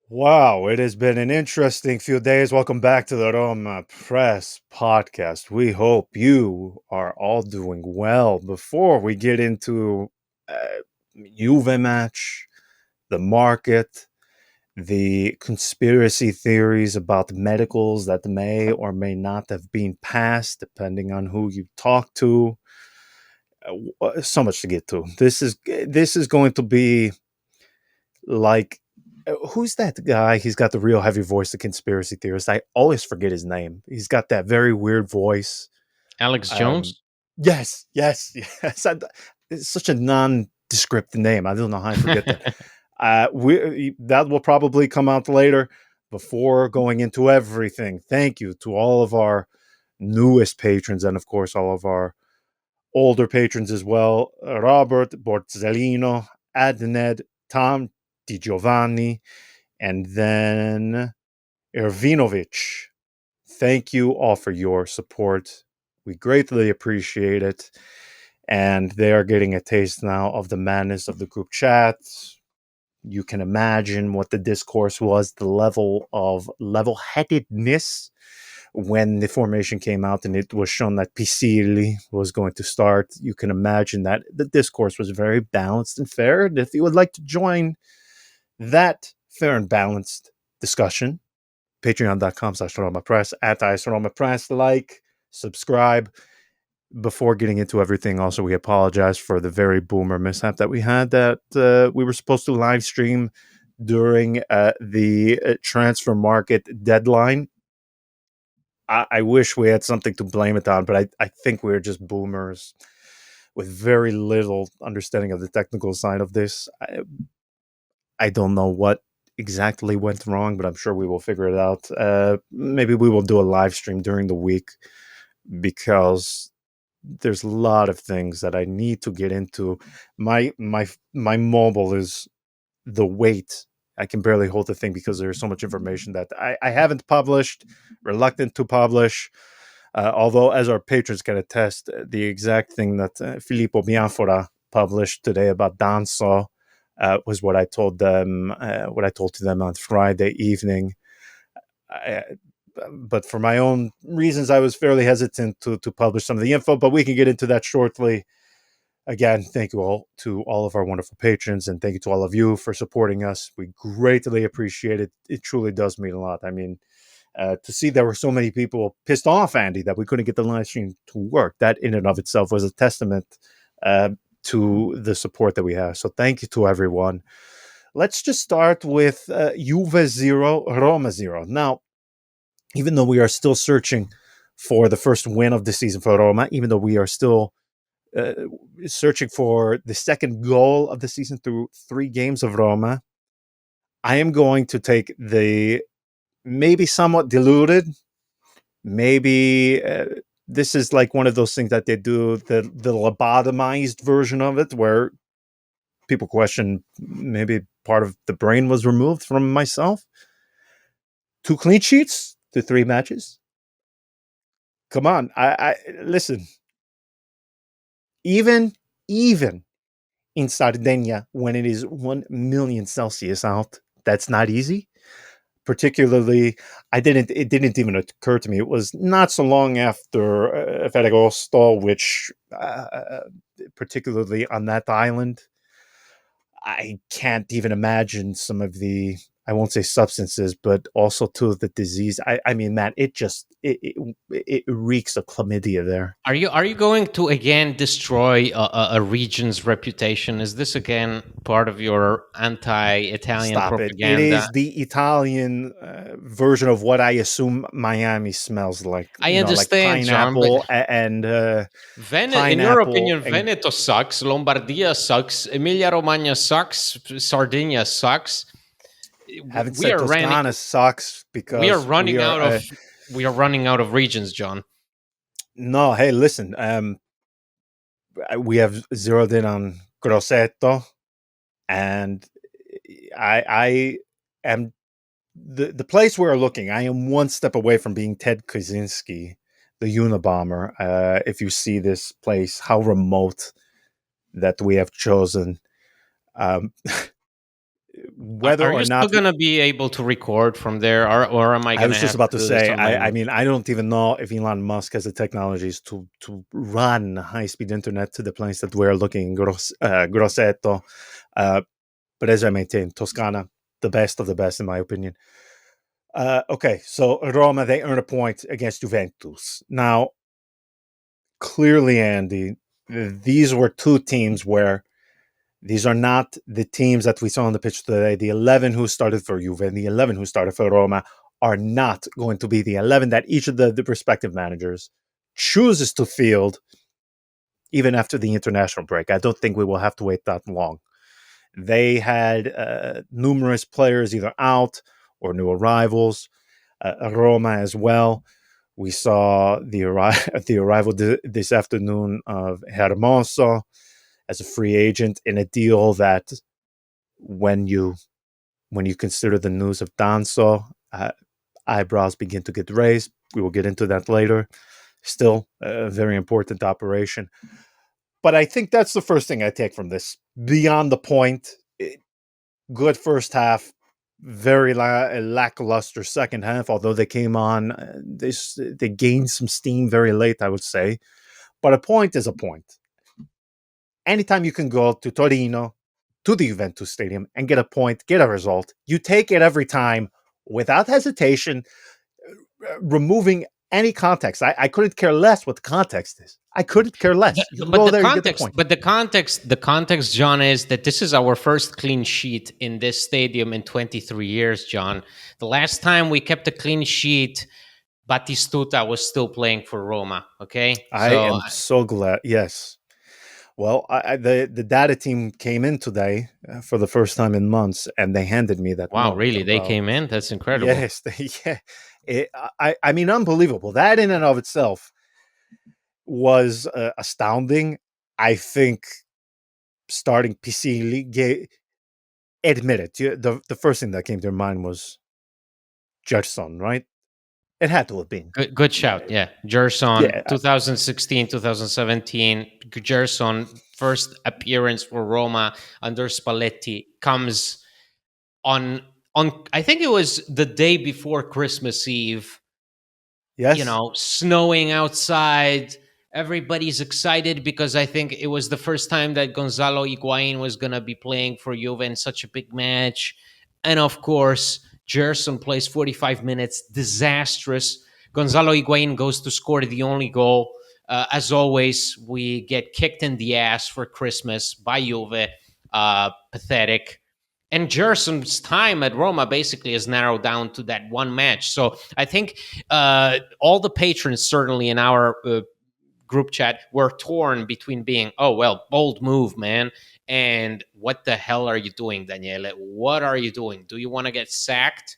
Wow, it has been an interesting few days. Welcome back to the Roma Press podcast. We hope you are all doing well. Before we get into Juve match, the market, the conspiracy theories about medicals that may or may not have been passed, depending on who you talk to. So much to get to. This is going to be like who's that guy? He's got the real heavy voice, the conspiracy theorist. I always forget his name. He's got that very weird voice. Alex Um, Jones? yes. It's such a nondescript name. I don't know how I forget that. That will probably come out later. Before going into everything, thank you to all of our newest patrons and, of course, all of our older patrons as well. Robert Borzellino, Adned, Tom Di Giovanni, and then Ervinovic. Thank you all for your support. We greatly appreciate it. And they are getting a taste now of the madness of the group chat. You can imagine what the discourse was, the level of level headedness when the formation came out and it was shown that Pisilli was going to start. You can imagine that the discourse was very balanced and fair. And if you would like to join that fair and balanced discussion, patreon.com/RomaPress, at RomaPress, like, subscribe. Before getting into everything, also, we apologize for the very boomer mishap that we had, that we were supposed to live stream during the transfer market deadline. I wish we had something to blame it on, but I think we're just boomers with very little understanding of the technical side of this. I don't know what exactly went wrong, but I'm sure we will figure it out. Maybe we will do a live stream during the week, because there's a lot of things that I need to get into. My mobile is the weight. I can barely hold the thing because there's so much information that I haven't published, reluctant to publish. Although, as our patrons can attest, the exact thing that Filippo Bianfora published today about Danso was what I told them, what I told to them on Friday evening. But for my own reasons, I was fairly hesitant to publish some of the info, but we can get into that shortly. Again, thank you all to all of our wonderful patrons, and thank you to all of you for supporting us. We greatly appreciate it. It truly does mean a lot. I mean, to see there were so many people pissed off, Andy, that we couldn't get the live stream to work, that in and of itself was a testament to the support that we have. So thank you to everyone. Let's just start with Juve 0, Roma 0. Now, even though we are still searching for the first win of the season for Roma, even though we are still searching for the second goal of the season through 3 games of Roma, I am going to take the maybe somewhat diluted, maybe this is like one of those things that they do, the lobotomized version of it, where people question maybe part of the brain was removed from myself. 2 clean sheets to 3 matches. Come on, I listen. Even in Sardinia, when it is 1 million Celsius out, that's not easy. Particularly, it didn't even occur to me. It was not so long after Ferragosto, which, particularly on that island, I can't even imagine some of the, I won't say substances, but also to the disease. I mean, Matt, it reeks of chlamydia there. Are you going to again destroy a region's reputation? Is this again part of your anti-Italian Stop it. It propaganda? is the Italian version of what I assume Miami smells like. I Like understand, John, but pineapple and In your pineapple opinion, and Veneto sucks, Lombardia sucks, Emilia-Romagna sucks, Sardinia sucks. having We said are running. Toscana sucks We are because we running are out of. We are running out of regions, John. no, hey, listen, we have zeroed in on Grosseto, and I am the place we're looking. I am one step away from being Ted Kaczynski, the Unabomber. If you see this place, how remote that we have chosen. Um, whether Are or you still not gonna be able to record from there, or am I I gonna was just have about to to do this say, on my I own? mean, I don't even know if Elon Musk has the technologies to run high speed internet to the planes that we're looking in Grosseto. Uh, but as I maintain, Toscana, the best of the best, in my opinion. Okay, so Roma, they earn a point against Juventus. Now, clearly, Andy, these were two teams where these are not the teams that we saw on the pitch today. The 11 who started for Juve and the 11 who started for Roma are not going to be the 11 that each of the respective managers chooses to field even after the international break. I don't think we will have to wait that long. They had numerous players either out or new arrivals, Roma as well. We saw the arrival this afternoon of Hermoso as a free agent in a deal that, when you consider the news of Danso, eyebrows begin to get raised. We will get into that later. Still a very important operation. But I think that's the first thing I take from this. Beyond the point, good first half, very lackluster second half. Although they came on, they gained some steam very late, I would say. But a point is a point. Anytime you can go to Torino, to the Juventus Stadium, and get a point, get a result, you take it every time without hesitation, removing any context. I couldn't care less what the context is. I couldn't care less. You But go there, you get the point. the context, John, is that this is our first clean sheet in this stadium in 23 years, John. The last time we kept a clean sheet, Batistuta was still playing for Roma. Okay, I so am so glad. Yes. Well, the data team came in today for the first time in months, and they handed me that wow, note really, they about. came in. That's incredible. Yes, yeah. I mean, unbelievable. That in and of itself was astounding. I think starting PC admit it. The first thing that came to your mind was Judson, right? It had to have been. Good shout. Yeah. Gerson, Yeah. 2016, 2017. Gerson, first appearance for Roma under Spalletti, comes on I think it was the day before Christmas Eve, Yes. snowing outside. Everybody's excited because I think it was the first time that Gonzalo Higuain was going to be playing for Juve in such a big match. And of course, Gerson plays 45 minutes, disastrous. Gonzalo Higuain goes to score the only goal. As always, we get kicked in the ass for Christmas by Juve. Pathetic. And Gerson's time at Roma basically is narrowed down to that one match. So I think all the patrons, certainly in our group chat, were torn between being, oh, well, bold move, man. And what the hell are you doing, Daniele? What are you doing? Do you want to get sacked?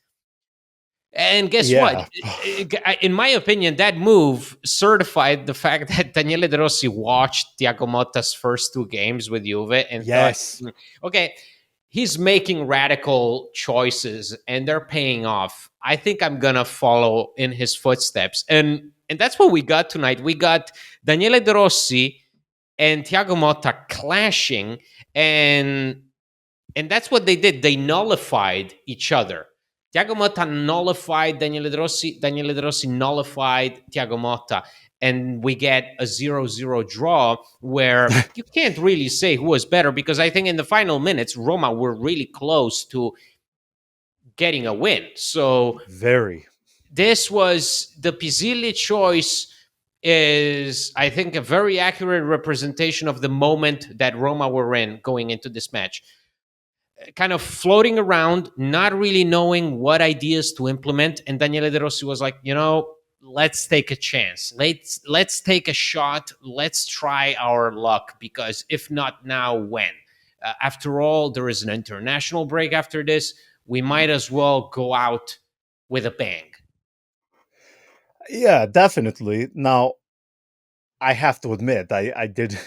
And guess what? Yeah. In my opinion, that move certified the fact that Daniele De Rossi watched Thiago Motta's first two games with Juve and thought, Yes. okay, he's making radical choices and they're paying off. I think I'm gonna follow in his footsteps. And that's what we got tonight. We got Daniele De Rossi and Thiago Motta clashing, and that's what they did. They nullified each other. Thiago Motta nullified Daniele De Rossi. Daniele De Rossi nullified Thiago Motta. And we get a 0-0 draw where you can't really say who was better, because I think in the final minutes, Roma were really close to getting a win. So Very. this was the Pizzilli choice, is, I think, a very accurate representation of the moment that Roma were in going into this match. Kind of floating around, not really knowing what ideas to implement. And Daniele De Rossi was like, let's take a chance. Let's take a shot. Let's try our luck, because if not now, when? After all, there is an international break after this. We might as well go out with a bang. Yeah, definitely. Now, I have to admit, I did.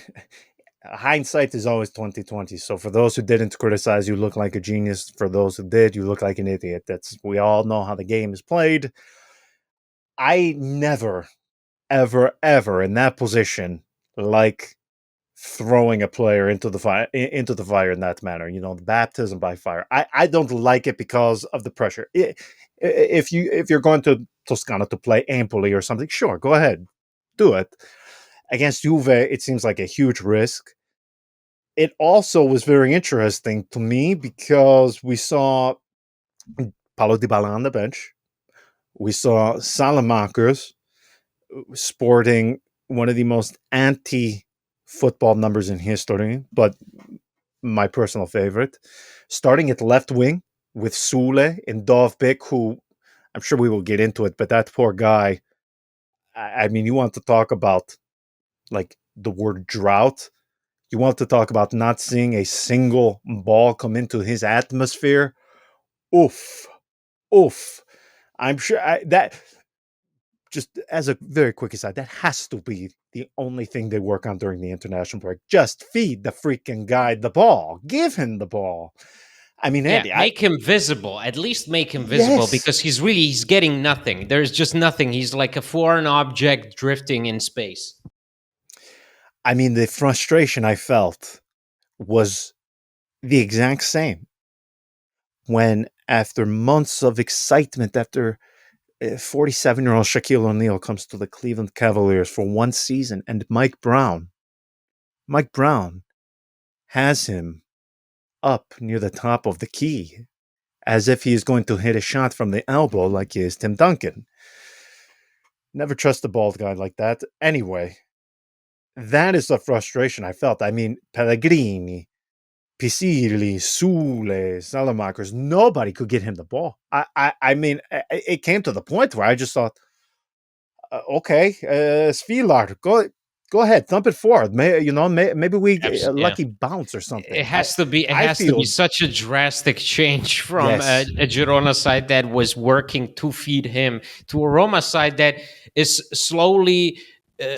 Hindsight is always 2020. So for those who didn't criticize, you look like a genius. For those who did, you look like an idiot. We all know how the game is played. I never, ever, ever in that position like throwing a player into the fire in that manner. The baptism by fire. I don't like it because of the pressure. If you're going to Toscana to play Empoli or something, sure, go ahead, do it. Against Juve, it seems like a huge risk. It also was very interesting to me because we saw Paulo Dybala on the bench. We saw Salamakers sporting one of the most anti-football numbers in history, but my personal favorite. Starting at left wing with Sule and Dovbik, who I'm sure we will get into it, but that poor guy, I mean, you want to talk about like the word drought. You want to talk about not seeing a single ball come into his atmosphere. Oof. Oof. I'm sure that, just as a very quick aside, that has to be the only thing they work on during the international break. Just feed the freaking guy the ball. Give him the ball. I mean, Yeah, Andy, make him visible. At least make him visible, yes. because he's getting nothing. There's just nothing. He's like a foreign object drifting in space. I mean, the frustration I felt was the exact same when, after months of excitement, after 47-year-old Shaquille O'Neal comes to the Cleveland Cavaliers for one season, and Mike Brown has him up near the top of the key as if he is going to hit a shot from the elbow like he is Tim Duncan. Never trust a bald guy like that. Anyway, that is the frustration I felt. I mean, Pellegrini, Pisilli, Sule, Salamakers, nobody could get him the ball. I mean, it came to the point where I just thought, okay, Svilar, go ahead, thump it forward. Maybe we get a Yeah. lucky bounce or It something. has to be. It I has to be feel such a drastic change from yes. a Girona side that was working to feed him to a Roma side that is slowly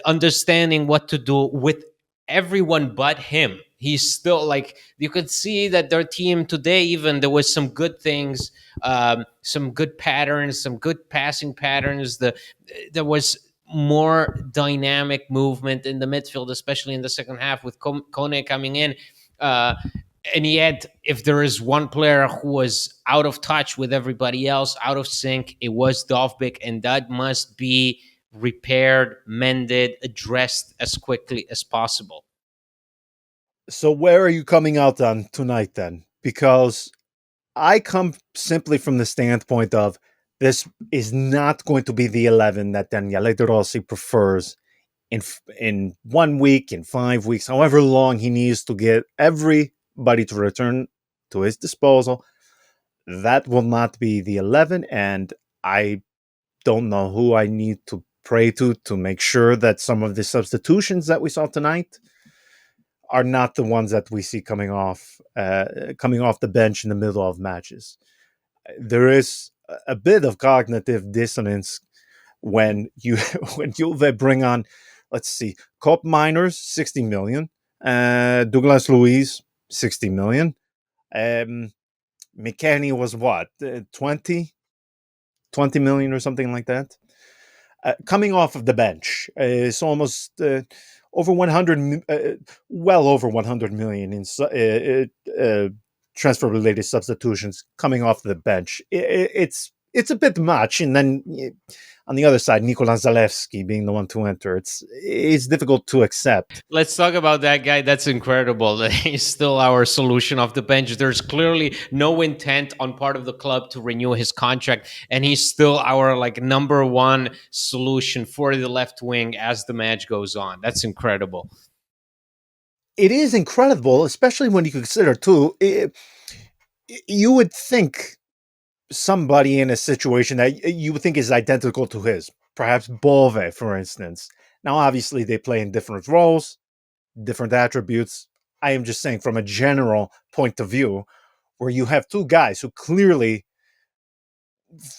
understanding what to do with everyone but him. He's still like, you could see that their team today. Even there was some good things, some good patterns, some good passing patterns. There was more dynamic movement in the midfield, especially in the second half with Kone coming in. Uh, and yet, if there is one player who was out of touch with everybody else, out of sync, it was Dovbik, and that must be repaired, mended, addressed as quickly as possible. So where are you coming out on tonight then? Because I come simply from the standpoint of this is not going to be the 11 that Daniele De Rossi prefers in 1 week, in 5 weeks, however long he needs to get everybody to return to his disposal. That will not be the 11, and I don't know who I need to pray to make sure that some of the substitutions that we saw tonight are not the ones that we see coming off the bench in the middle of matches. There is a bit of cognitive dissonance when you when Juve bring on, let's see, Cop Miners 60 million, Douglas Luiz 60 million, McKennie was what 20 million or something like that. Coming off of the bench, it's almost over 100, well over 100 million in transfer related substitutions coming off the bench. It's a bit much, and then on the other side, Nikola Zalewski being the one to enter, it's difficult to accept. Let's talk about that guy. That's incredible that he's still our solution off the bench. There's clearly no intent on part of the club to renew his contract, and he's still our like number one solution for the left wing as the match goes on. That's incredible. It is incredible, especially when you consider too. You would think somebody in a situation that you would think is identical to his, perhaps Bove, for instance. Now, obviously, they play in different roles, different attributes. I am just saying, from a general point of view, where you have two guys who clearly,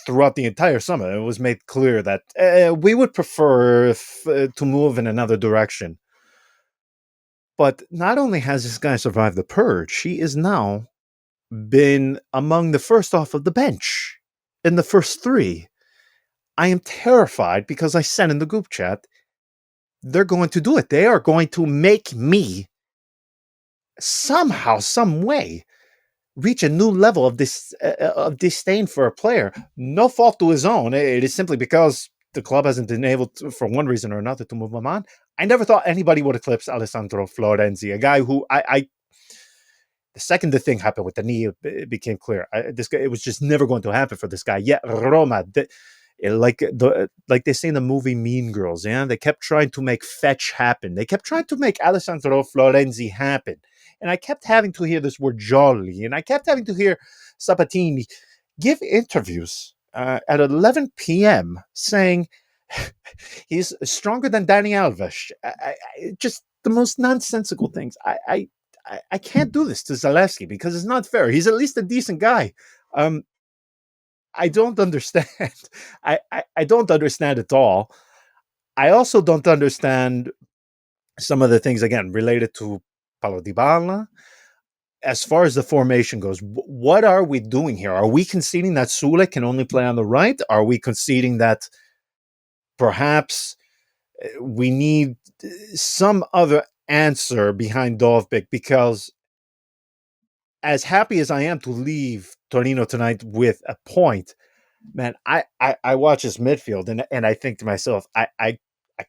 throughout the entire summer, it was made clear that we would prefer to move in another direction. But not only has this guy survived the purge, he is now been among the first off of the bench in the first three. I am terrified because I said in the group chat, they're going to do it. They are going to make me somehow, some way, reach a new level of disdain for a player. No fault to his own. It is simply because the club hasn't been able to, for one reason or another, to move him on. I never thought anybody would eclipse Alessandro Florenzi, a guy who I the second the thing happened with the knee, it became clear. This guy, it was just never going to happen for this guy. Yet Roma, like they say in the movie Mean Girls, yeah, they kept trying to make fetch happen. They kept trying to make Alessandro Florenzi happen, and I kept having to hear this word jolly, and I kept having to hear Sabatini give interviews at 11 p.m. saying he's stronger than Danny Alves. Just the most nonsensical things. I can't do this to Zalewski because it's not fair. He's at least a decent guy. Um, I don't understand. I don't understand at all. I also don't understand some of the things, again, related to Paulo Dybala. As far as the formation goes, what are we doing here? Are we conceding that Sule can only play on the right? Are we conceding that perhaps we need some other answer behind Dovbyk? Because as happy as I am to leave Torino tonight with a point, man, I watch this midfield and I think to myself, I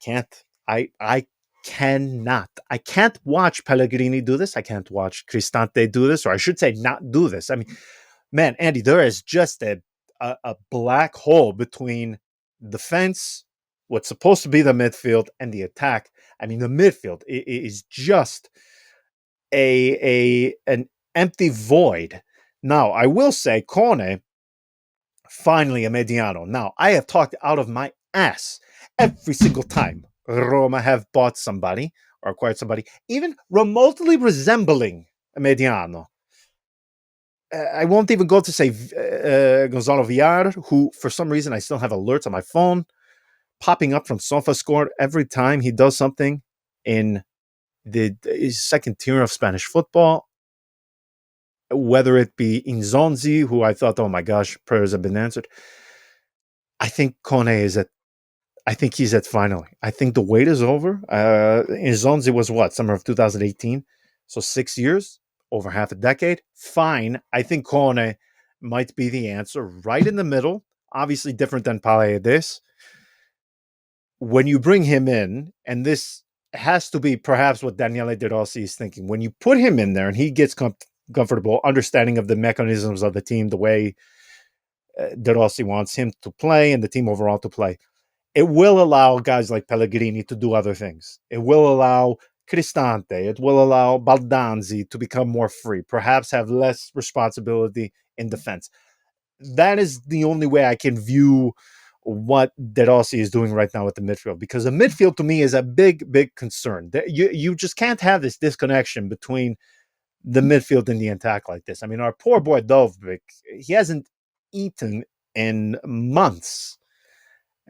can't. I cannot. I can't watch Pellegrini do this. I can't watch Cristante do this, or I should say not do this. I mean, man, Andy, there is just a black hole between the fence, what's supposed to be the midfield, and the attack. I mean, the midfield is just an empty void. Now, I will say, Kone, finally a mediano. Now, I have talked out of my ass every single time Roma have bought somebody or acquired somebody, even remotely resembling a mediano. I won't even go to say Gonzalo Villar, who for some reason I still have alerts on my phone popping up from SofaScore every time he does something in the second tier of Spanish football, whether it be Inzonzi, who I thought, oh my gosh, prayers have been answered. I think Kone is at. I think he's at finally. I think the wait is over. Inzonzi was what, summer of 2018, so 6 years, over half a decade. Fine. I think Kone might be the answer, right in the middle. Obviously different than Paredes. When you bring him in, and this has to be perhaps what Daniele De Rossi is thinking. When you put him in there and he gets comfortable, understanding of the mechanisms of the team, the way De Rossi wants him to play and the team overall to play, it will allow guys like Pellegrini to do other things. It will allow Cristante, it will allow Baldanzi to become more free, perhaps have less responsibility in defense. That is the only way I can view what De Rossi is doing right now with the midfield, because the midfield to me is a big, big concern. You just can't have this disconnection between the midfield and the attack like this. I mean, our poor boy Dovbyk, he hasn't eaten in months.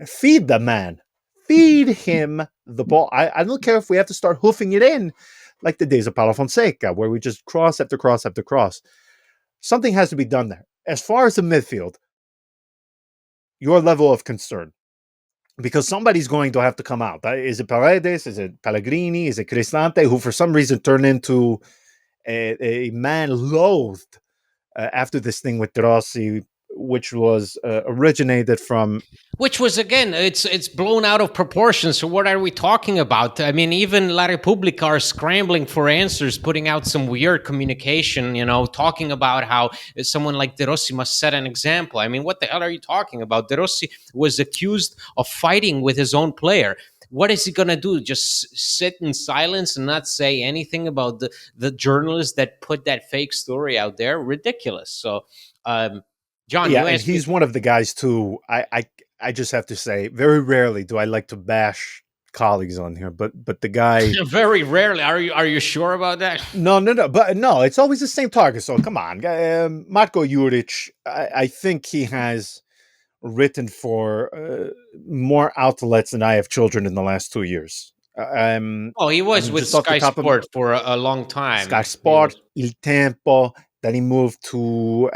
Feed the man. Feed him the ball. I don't care if we have to start hoofing it in like the days of Paulo Fonseca, where we just cross after cross after cross. Something has to be done there. As far as the midfield, your level of concern, because somebody's going to have to come out. Is it Paredes? Is it Pellegrini? Is it Cristante, who for some reason turned into a man loathed after this thing with De Rossi, which was originated from. Which was, again, it's blown out of proportion. So what are we talking about? I mean, even La Repubblica are scrambling for answers, putting out some weird communication, talking about how someone like De Rossi must set an example. I mean, what the hell are you talking about? De Rossi was accused of fighting with his own player. What is he going to do? Just sit in silence and not say anything about the journalists that put that fake story out there? Ridiculous. So, John, Yeah, you and asked me. he's one of the guys too. I just have to say, very rarely do I like to bash colleagues on here, but the guy. Very rarely. Are you sure about that? No, but no, it's always the same target. So come on, Marko Juric. I think he has written for more outlets than I have children in the last 2 years. Oh, he I was mean, with just off the Sky top of Sport for a long Sky time. He Sport, was. Il Tempo. Then he moved to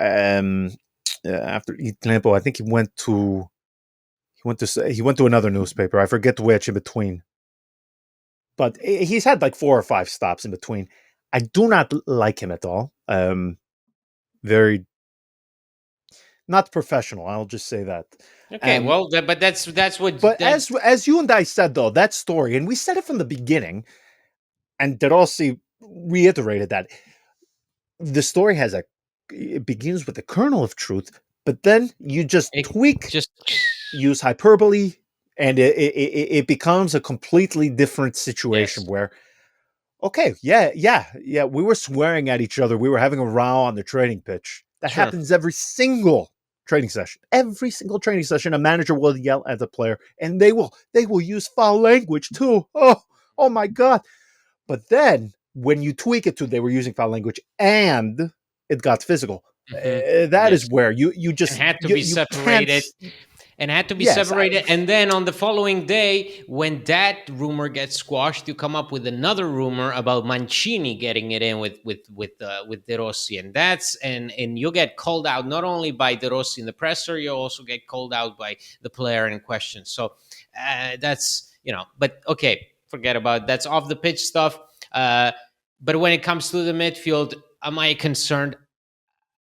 after Il Tempo. I think he went to another newspaper. I forget which in between. But he's had like 4 or 5 stops in between. I do not like him at all. Very not professional. I'll just say that. Okay, well, but that's what But that's as you and I said though, that story, and we said it from the beginning, and De Rossi reiterated that the story has it begins with a kernel of truth, but then you just it tweak, just use hyperbole, and it becomes a completely different situation yes, where okay, yeah, we were swearing at each other, we were having a row on the training pitch. That sure. happens every single training session. Every single training session, a manager will yell at the player, and they will use foul language too. Oh my god. But then when you tweak it to they were using foul language and it got physical, Hmm. that is Yes, where you and just had to be you can't. separated. And had to be Yes, separated. And then on the following day, when that rumor gets squashed, you come up with another rumor about Mancini getting it in with De Rossi, and and you get called out not only by De Rossi in the presser, you also get called out by the player in question. So that's but okay, forget about it. That's off the pitch stuff. But when it comes to the midfield, am I concerned?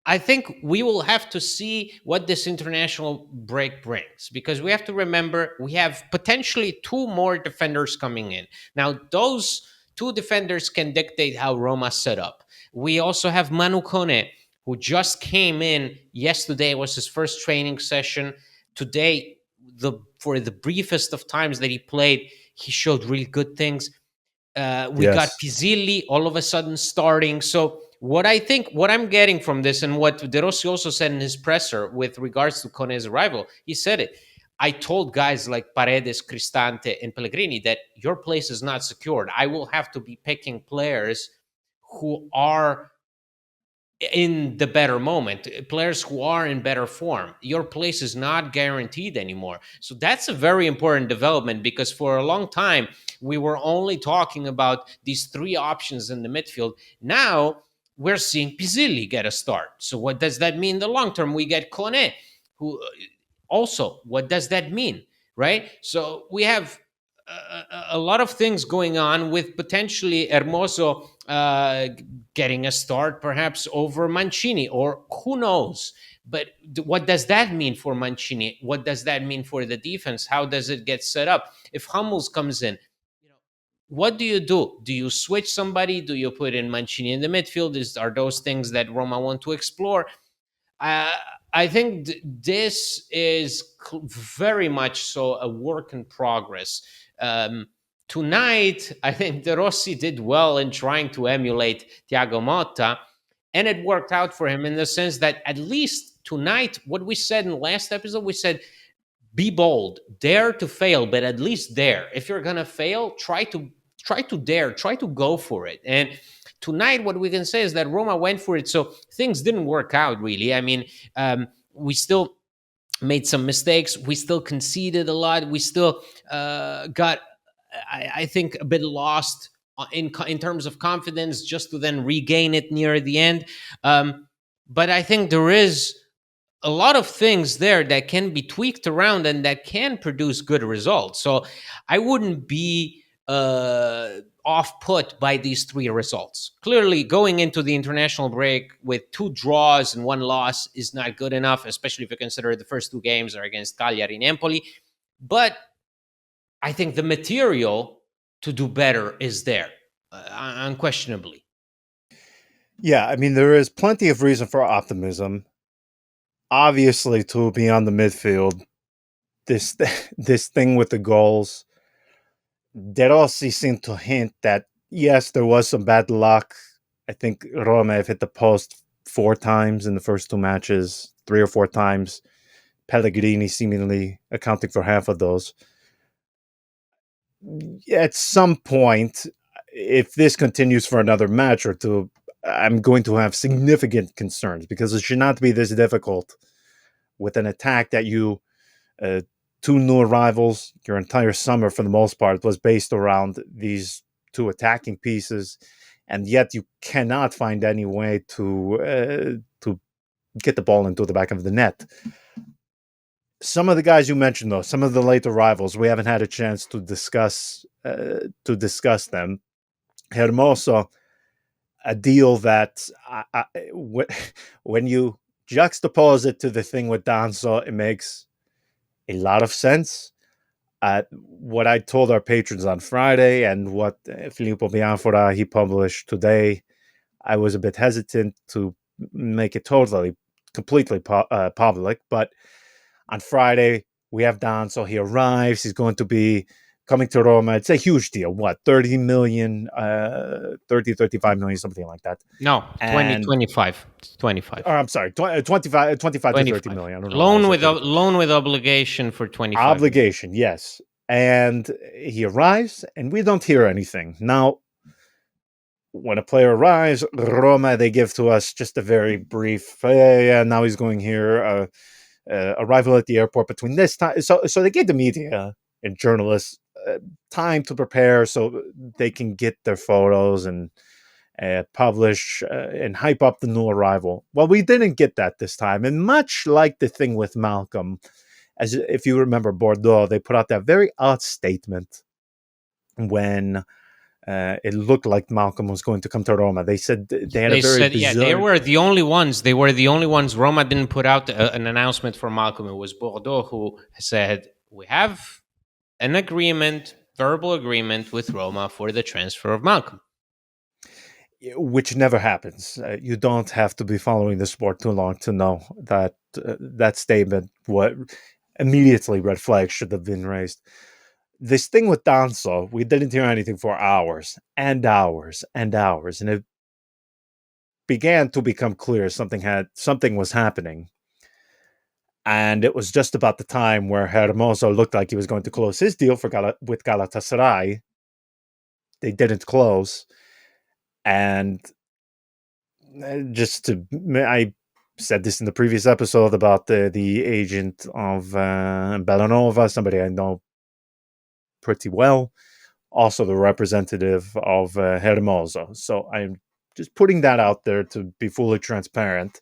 I think we will have to see what this international break brings, because we have to remember we have potentially two more defenders coming in. Now, those two defenders can dictate how Roma set up. We also have Manu Kone, who just came in yesterday, was his first training session. Today, for the briefest of times that he played, he showed really good things. We got yes. Pizzilli all of a sudden starting. So what I'm getting from this, and what De Rossi also said in his presser with regards to Kone's arrival, he said it. I told guys like Paredes, Cristante, and Pellegrini that your place is not secured. I will have to be picking players who are in the better moment, players who are in better form. Your place is not guaranteed anymore. So that's a very important development, because for a long time we were only talking about these three options in the midfield. Now we're seeing Pizzilli get a start. So what does that mean in the long term? We get Kone, who also, what does that mean? Right? So we have a lot of things going on, with potentially Hermoso getting a start perhaps over Mancini, or who knows. But what does that mean for Mancini? What does that mean for the defense? How does it get set up? If Hummels comes in, what do you do? Do you switch somebody? Do you put in Mancini in the midfield? Are those things that Roma want to explore? Uh, I think this is very much so a work in progress. Um, Tonight, I think De Rossi did well in trying to emulate Thiago Motta, and it worked out for him in the sense that at least tonight, what we said in the last episode, we said be bold, dare to fail, but at least dare. If you're gonna fail, try to dare, try to go for it. And tonight, what we can say is that Roma went for it. So things didn't work out really. I mean, we still made some mistakes. We still conceded a lot. We still got, I think, a bit lost in terms of confidence, just to then regain it near the end. But I think there is a lot of things there that can be tweaked around and that can produce good results. So I wouldn't be off put by these three results. Clearly, going into the international break with two draws and one loss is not good enough, especially if you consider the first two games are against Cagliari and Empoli. But I think the material to do better is there, unquestionably. Yeah, I mean there is plenty of reason for optimism. Obviously, to be on the midfield, this this thing with the goals, De Rossi seemed to hint that yes, there was some bad luck. I think Roma have hit the post 4 times in the first two matches, 3 or 4 times. Pellegrini seemingly accounting for half of those. At some point, if this continues for another match or two, I'm going to have significant concerns because it should not be this difficult with an attack that you uh, two new arrivals. Your entire summer, for the most part, was based around these two attacking pieces, and yet you cannot find any way to get the ball into the back of the net. Some of the guys you mentioned, though, some of the late arrivals, we haven't had a chance to discuss them. Hermoso, a deal that when you juxtapose it to the thing with Danso, it makes a lot of sense. What I told our patrons on Friday and what Filippo Bianfora he published today, I was a bit hesitant to make it completely public. But on Friday, we have Danso. He arrives. He's going to be coming to Roma. It's a huge deal. What, 30 million, 30, 35 million, something like that. No, 20, And 25. 25. or I'm sorry, 25 to 30 25. million. I don't know why I said 30. Loan with obligation for 25 million. Obligation, yes. And he arrives, and we don't hear anything. Now, when a player arrives, Roma, they give to us just a very brief, yeah, now he's going here, arrival at the airport between this time. So they give the media and journalists time to prepare so they can get their photos and publish and hype up the new arrival. Well, we didn't get that this time. And much like the thing with Malcolm, as if you remember Bordeaux, they put out that very odd statement when it looked like Malcolm was going to come to Roma. They said they had a very bizarre... Yeah, they were the only ones. They were the only ones. Roma didn't put out an announcement for Malcolm. It was Bordeaux who said, we have an agreement, verbal agreement with Roma for the transfer of Malcolm. Which never happens. You don't have to be following the sport too long to know that that statement, what immediately red flags should have been raised. This thing with Danso, we didn't hear anything for hours and hours and hours, and it began to become clear something was happening. And it was just about the time where Hermoso looked like he was going to close his deal with Galatasaray. They didn't close. And I said this in the previous episode about the agent of Bellanova, somebody I know pretty well, also the representative of Hermoso. So I'm just putting that out there to be fully transparent.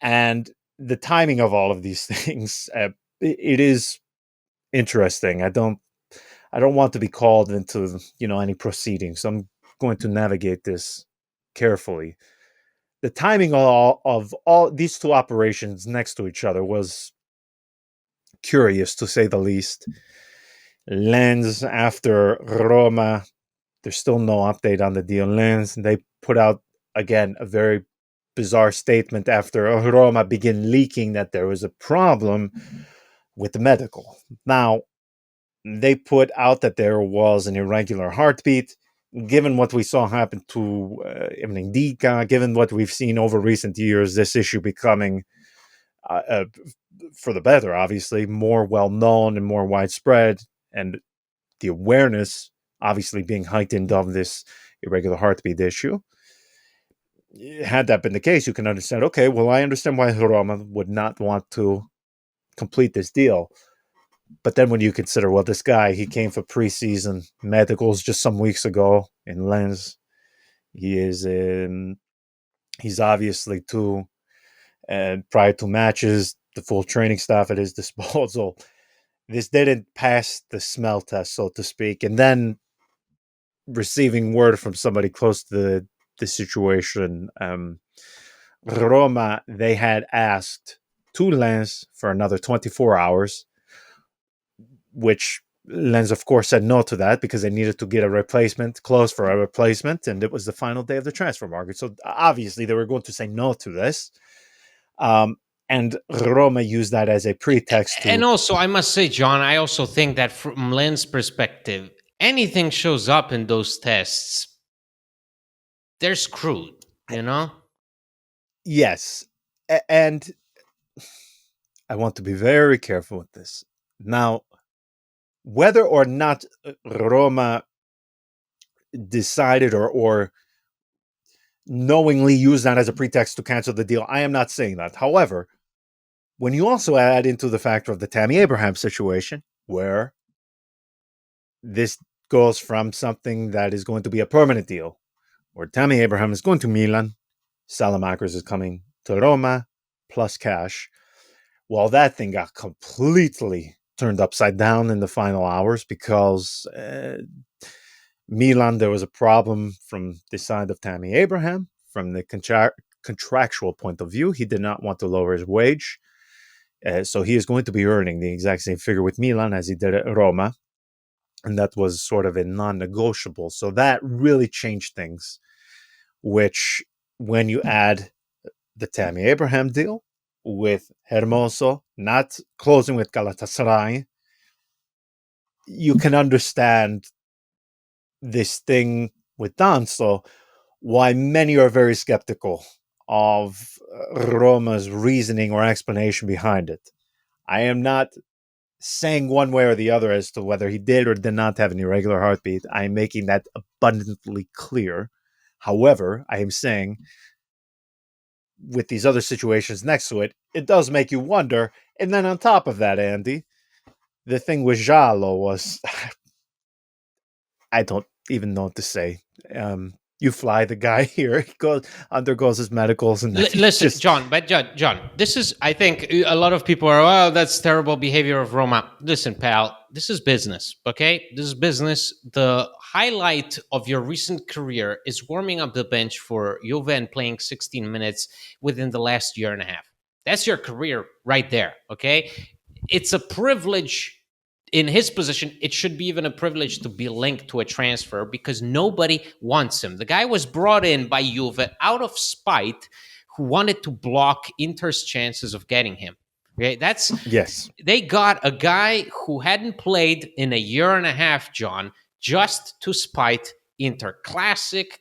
And the timing of all of these things, it is interesting. I don't want to be called into any proceedings. So I'm going to navigate this carefully. The timing of all these two operations next to each other was curious, to say the least. Lens after Roma, there's still no update on the deal. Lens, they put out, again, a very bizarre statement after Roma began leaking that there was a problem with the medical. Now, they put out that there was an irregular heartbeat. Given what we saw happen to Dika, given what we've seen over recent years, this issue becoming, for the better, obviously, more well-known and more widespread, and the awareness obviously being heightened of this irregular heartbeat issue. Had that been the case, you can understand, okay, well, I understand why Roma would not want to complete this deal. But then when you consider, well, this guy, he came for preseason medicals just some weeks ago in Lens. He's obviously prior to matches, the full training staff at his disposal. This didn't pass the smell test, so to speak. And then receiving word from somebody close to the situation, Roma, they had asked to Lens for another 24 hours, which Lens, of course, said no to that because they needed to get a replacement, close for a replacement, and it was the final day of the transfer market. So obviously they were going to say no to this. And Roma used that as a pretext. And also, I must say, John, I also think that from Lens' perspective, anything shows up in those tests, they're screwed, Yes. And I want to be very careful with this. Now, whether or not Roma decided or knowingly used that as a pretext to cancel the deal, I am not saying that. However, when you also add into the factor of the Tammy Abraham situation, where this goes from something that is going to be a permanent deal, where Tammy Abraham is going to Milan, Salamakers is coming to Roma, plus cash. Well, that thing got completely turned upside down in the final hours because Milan, there was a problem from the side of Tammy Abraham. From the contractual point of view, he did not want to lower his wage. So he is going to be earning the exact same figure with Milan as he did at Roma. And that was sort of a non-negotiable. So that really changed things, which when you add the Tammy Abraham deal with Hermoso not closing with Galatasaray, you can understand this thing with Danso, why many are very skeptical of Roma's reasoning or explanation behind it. I am not saying one way or the other as to whether he did or did not have an irregular heartbeat. I am making that abundantly clear. However, I am saying with these other situations next to it, it does make you wonder. And then on top of that, Andy, the thing with Giallo was, I don't even know what to say. You fly the guy here, he undergoes his medicals, and Listen, John, this is, I think a lot of people are, oh, that's terrible behavior of Roma. Listen, pal, this is business, okay? This is business. The highlight of your recent career is warming up the bench for Juve and playing 16 minutes within the last year and a half. That's your career right there, okay? It's a privilege. In his position, it should be even a privilege to be linked to a transfer because nobody wants him. The guy was brought in by Juve out of spite, who wanted to block Inter's chances of getting him. Okay, yes, they got a guy who hadn't played in a year and a half, John, just to spite Inter. Classic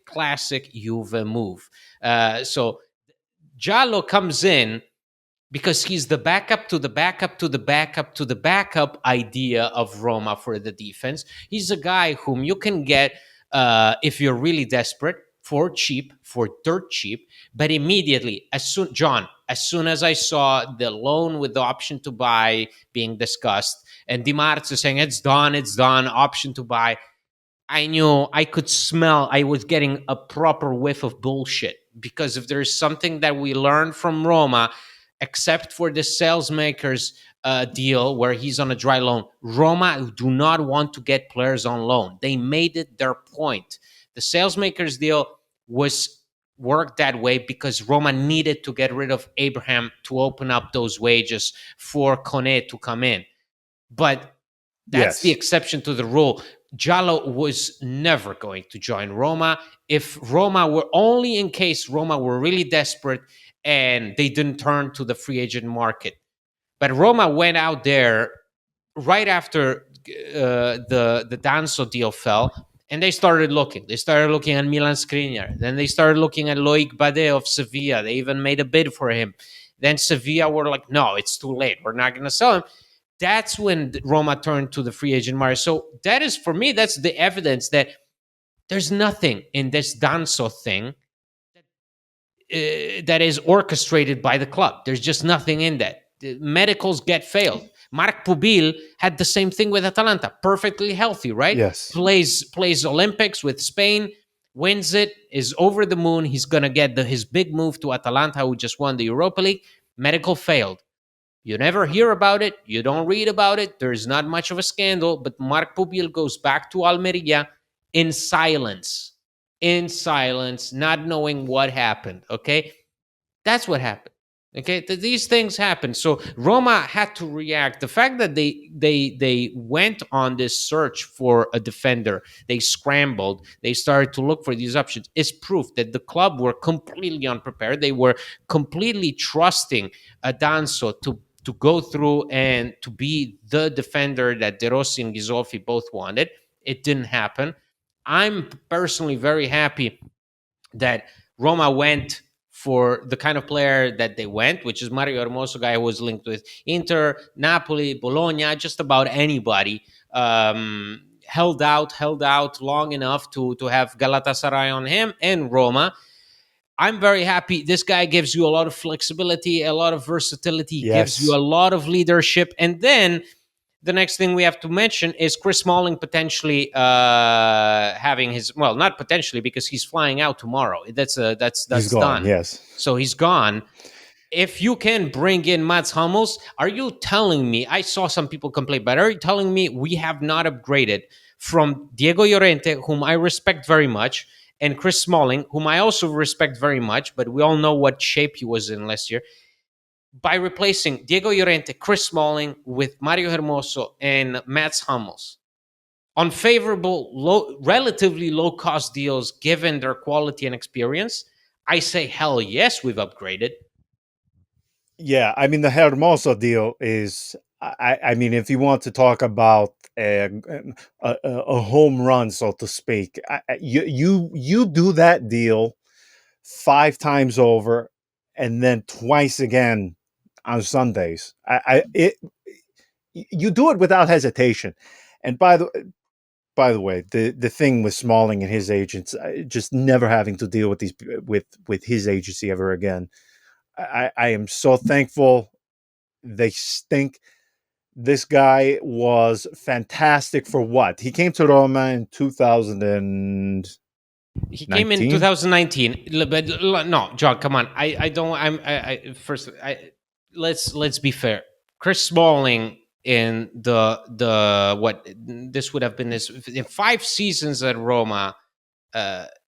Juve move. So Giallo comes in because he's the backup to the backup to the backup to the backup idea of Roma for the defense. He's a guy whom you can get if you're really desperate, for cheap, for dirt cheap. But immediately, as soon as I saw the loan with the option to buy being discussed, and Di Marzio saying it's done, option to buy, I knew, I could smell, I was getting a proper whiff of bullshit. Because if there's something that we learned from Roma, except for the salesmakers deal where he's on a dry loan, Roma do not want to get players on loan. They made it their point. The salesmakers deal was worked that way because Roma needed to get rid of Abraham to open up those wages for Kone to come in. But that's the exception to the rule. Giallo was never going to join Roma. If Roma were, only in case Roma were really desperate and they didn't turn to the free agent market. But Roma went out there right after the Danso deal fell, and they started looking. They started looking at Milan Skriniar. Then they started looking at Loic Bade of Sevilla. They even made a bid for him. Then Sevilla were like, no, it's too late. We're not going to sell him. That's when Roma turned to the free agent market. So that is, for me, that's the evidence that there's nothing in this Danso thing that is orchestrated by the club. There's just nothing in that. The medicals get failed. Marc Pubil had the same thing with Atalanta. Perfectly healthy, right? Yes. Plays Olympics with Spain, wins it, is over the moon. He's going to get his big move to Atalanta, who just won the Europa League. Medical failed. You never hear about it. You don't read about it. There's not much of a scandal. But Marc Pubil goes back to Almeria in silence, not knowing what happened. Okay, that's what happened. Okay, these things happen. So Roma had to react. The fact that they went on this search for a defender, they scrambled, they started to look for these options, is proof that the club were completely unprepared. They were completely trusting Danso to go through and to be the defender that De Rossi and Ghisolfi both wanted. It didn't happen. I'm personally very happy that Roma went for the kind of player that they went, which is Mario Hermoso, guy who was linked with Inter, Napoli, Bologna, just about anybody. Held out long enough to have Galatasaray on him and Roma. I'm very happy. This guy gives you a lot of flexibility, a lot of versatility, gives you a lot of leadership. And then the next thing we have to mention is Chris Smalling potentially having his, well, not potentially, because he's flying out tomorrow. That's he's gone, done. Yes. So he's gone. If you can bring in Mats Hummels, are you telling me, I saw some people complain, but are you telling me we have not upgraded from Diego Llorente, whom I respect very much, and Chris Smalling, whom I also respect very much, but we all know what shape he was in last year, by replacing Diego Llorente, Chris Smalling with Mario Hermoso and Mats Hummels on favorable, relatively low cost deals given their quality and experience, I say, hell yes, we've upgraded. Yeah, I mean the Hermoso deal is. I mean, if you want to talk about a home run, so to speak, you do that deal 5 times over, and then twice again on Sundays. You do it without hesitation. And by the way, the thing with Smalling and his agents, just never having to deal with these with his agency ever again. I am so thankful. They stink. This guy was fantastic for what? He came to Roma in 2019. He came in 2019, but no, John, come on. I don't. I first. Let's be fair. Chris Smalling in the what this would have been this in 5 seasons at Roma.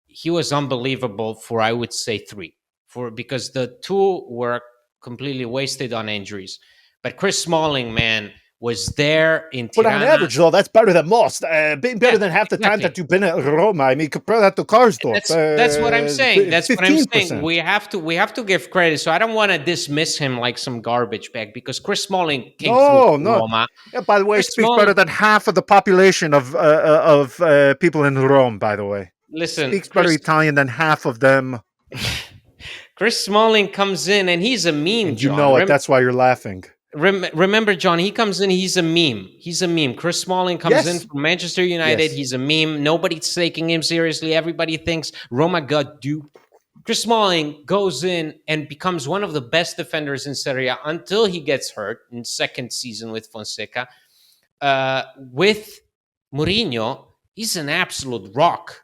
He was unbelievable for I would say 3 for because the 2 were completely wasted on injuries. But Chris Smalling, man, was there in But Tirana. on average, though, that's better than most. Better than half the time that you've been at Roma. I mean, compare that to Karsdorp. That's what I'm saying. That's 15%. What I'm saying. 15%. We have to give credit. So I don't want to dismiss him like some garbage bag because Chris Smalling came through Roma. Yeah, by the way, Chris speaks Smalling, better than half of the population of people in Rome. By the way, listen, speaks better Italian than half of them. Chris Smalling comes in and he's a meme. And you know it. That's why you're laughing. Remember, John, he comes in, he's a meme. He's a meme. Chris Smalling comes in from Manchester United. Yes. He's a meme. Nobody's taking him seriously. Everybody thinks Roma got duped. Chris Smalling goes in and becomes one of the best defenders in Serie A until he gets hurt in second season with Fonseca. With Mourinho, he's an absolute rock.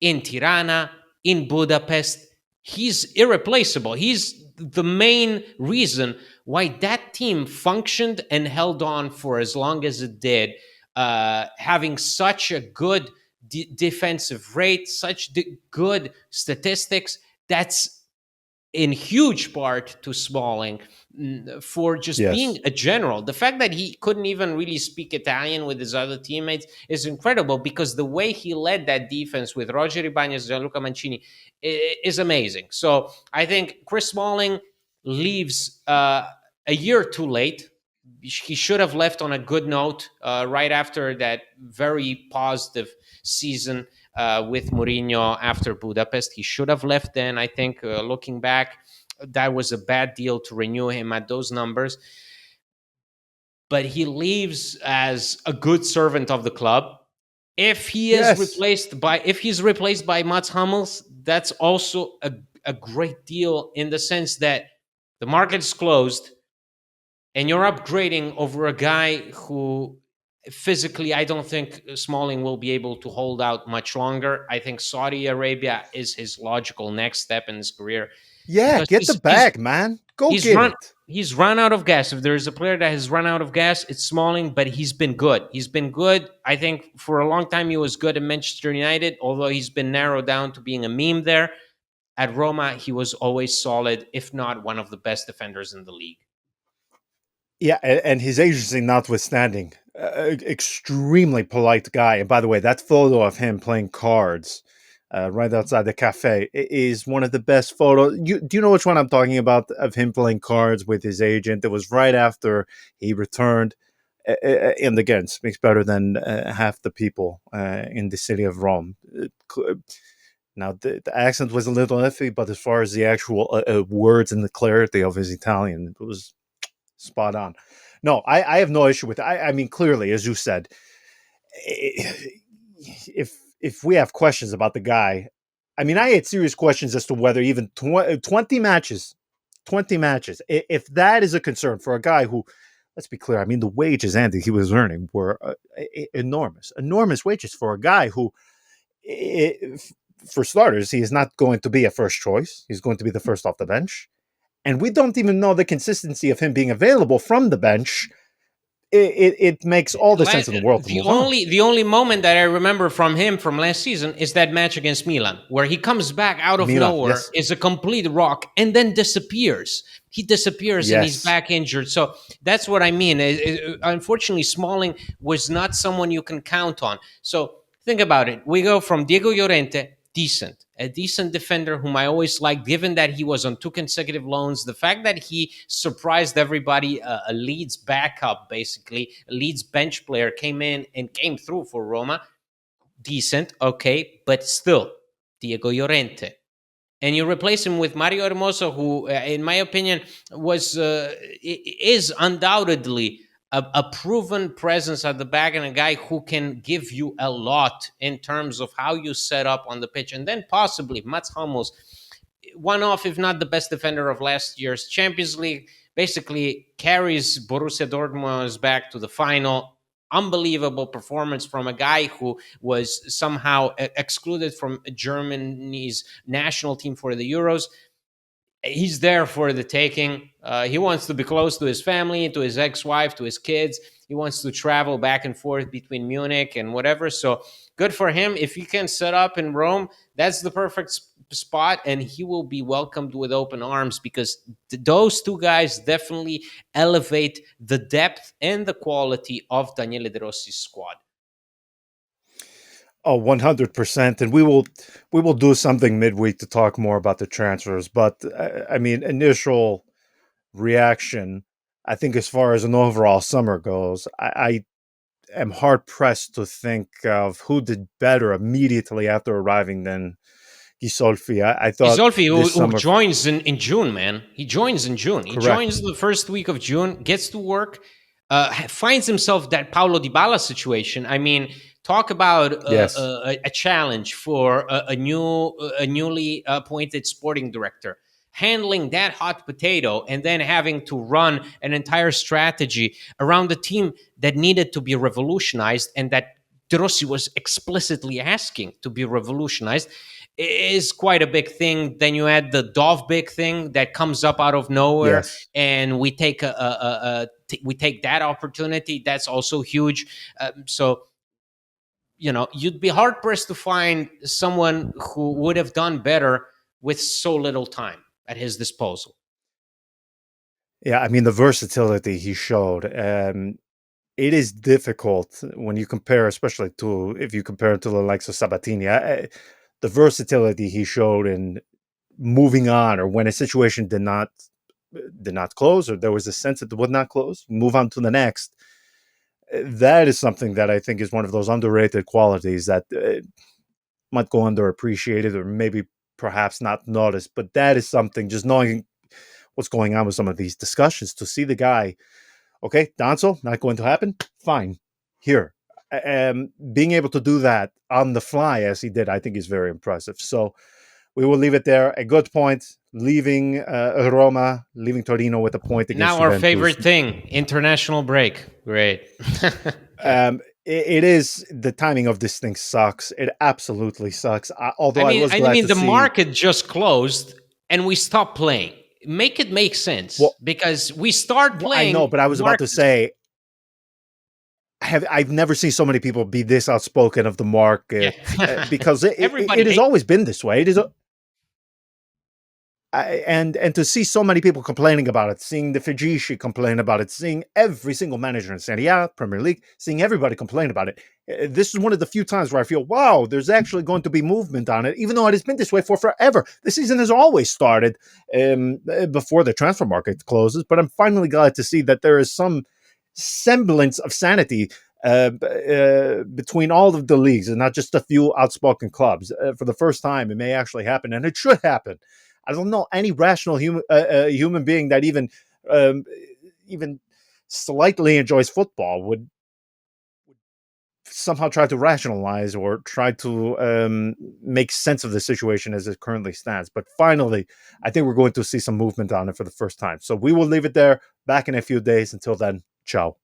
In Tirana, in Budapest, he's irreplaceable. He's the main reason why that team functioned and held on for as long as it did, having such a good defensive rate, such good statistics. That's in huge part to Smalling for just being a general. The fact that he couldn't even really speak Italian with his other teammates is incredible because the way he led that defense with Roger Ibanez, Gianluca Mancini is amazing. So I think Chris Smalling leaves a year too late. He should have left on a good note right after that very positive season with Mourinho after Budapest. He should have left then, I think, looking back. That was a bad deal to renew him at those numbers. But he leaves as a good servant of the club. If he is replaced by Mats Hummels, that's also a great deal in the sense that the market is closed and you're upgrading over a guy who physically, I don't think Smalling will be able to hold out much longer. I think Saudi Arabia is his logical next step in his career. Yeah, get the bag, man. Go get it. He's run out of gas. If there's a player that has run out of gas, it's Smalling, but he's been good. He's been good. I think for a long time he was good at Manchester United, although he's been narrowed down to being a meme there. At Roma, he was always solid, if not one of the best defenders in the league. Yeah, and his agency notwithstanding, extremely polite guy. And by the way, that photo of him playing cards right outside the cafe is one of the best photos. Do you know which one I'm talking about of him playing cards with his agent? It was right after he returned. And again, speaks better than half the people in the city of Rome. Now, the accent was a little iffy, but as far as the actual words and the clarity of his Italian, it was spot on. No, I have no issue with it. I mean, clearly, as you said, if we have questions about the guy, I mean, I had serious questions as to whether even 20 matches, if that is a concern for a guy who, let's be clear, I mean, the wages, Andy, he was earning were enormous wages for a guy who, for starters, he is not going to be a first choice. He's going to be the first off the bench. And we don't even know the consistency of him being available from the bench it makes all the sense in the world to The move on. only moment that I remember from him from last season is that match against Milan, where he comes back out of Milan, nowhere, yes, is a complete rock, and then disappears. He disappears and he's yes. back injured. So that's what I mean. Unfortunately, Smalling was not someone you can count on. So think about it. We go from Diego Llorente, a decent defender whom I always liked, given that he was on 2 consecutive loans. The fact that he surprised everybody, a Leeds backup, basically, a Leeds bench player came in and came through for Roma. Decent, okay, but still, Diego Llorente. And you replace him with Mario Hermoso, who, in my opinion, is undoubtedly a proven presence at the back and a guy who can give you a lot in terms of how you set up on the pitch. And then possibly Mats Hummels, one off, if not the best defender of last year's Champions League, basically carries Borussia Dortmund's back to the final. Unbelievable performance from a guy who was somehow excluded from Germany's national team for the Euros. He's there for the taking. He wants to be close to his family, to his ex-wife, to his kids. He wants to travel back and forth between Munich and whatever. So good for him. If he can set up in Rome, that's the perfect spot, and he will be welcomed with open arms, because those two guys definitely elevate the depth and the quality of Daniele De Rossi's squad. Oh, 100%. And we will do something midweek to talk more about the transfers. But I mean, initial reaction, I think as far as an overall summer goes, I am hard pressed to think of who did better immediately after arriving than Gisolfi. I thought Isolfi, this who summer, joins in June, man. He joins in June. He correct. joins the first week of June, gets to work, finds himself that Paulo Dybala situation. I mean, talk about Yes. a challenge for a newly appointed sporting director. Handling that hot potato and then having to run an entire strategy around a team that needed to be revolutionized, and that De Rossi was explicitly asking to be revolutionized, is quite a big thing. Then you add the Dove big thing that comes up out of nowhere, Yes. and we take we take that opportunity. That's also huge. So you'd be hard pressed to find someone who would have done better with so little time at his disposal. Yeah. I mean, the versatility he showed. It is difficult when you compare, especially if you compare it to the likes of Sabatini. The versatility he showed in moving on, or when a situation did not close, or there was a sense that it would not close, move on to the next. That is something that I think is one of those underrated qualities that might go underappreciated, or maybe perhaps not noticed. But that is something, just knowing what's going on with some of these discussions, to see the guy, okay, Danzo, not going to happen, fine, here. Being able to do that on the fly as he did, I think is very impressive. So we will leave it there. A good point. Leaving Roma, leaving Torino with a point against Now our Juventus. favorite thing, international break. Great. Okay. It is, the timing of this thing sucks. It absolutely sucks. Although I was I glad mean, to the see. market just closed and we stopped playing. Make it make sense, Well, because we start I know, playing. but I was about to Market. say, I've never seen so many people be this outspoken of the Yeah. market, because Everybody it has hates. always been this way. It is. And to see so many people complaining about it, seeing the Fijishi complain about it, seeing every single manager in Serie A, Premier League, seeing everybody complain about it. This is one of the few times where I feel, wow, there's actually going to be movement on it, even though it has been this way for forever. The season has always started before the transfer market closes, but I'm finally glad to see that there is some semblance of sanity between all of the leagues, and not just a few outspoken clubs. For the first time, it may actually happen, and it should happen. I don't know any rational human being that even slightly enjoys football would somehow try to rationalize or try to make sense of the situation as it currently stands. But finally, I think we're going to see some movement on it for the first time. So we will leave it there. Back in a few days. Until then, ciao.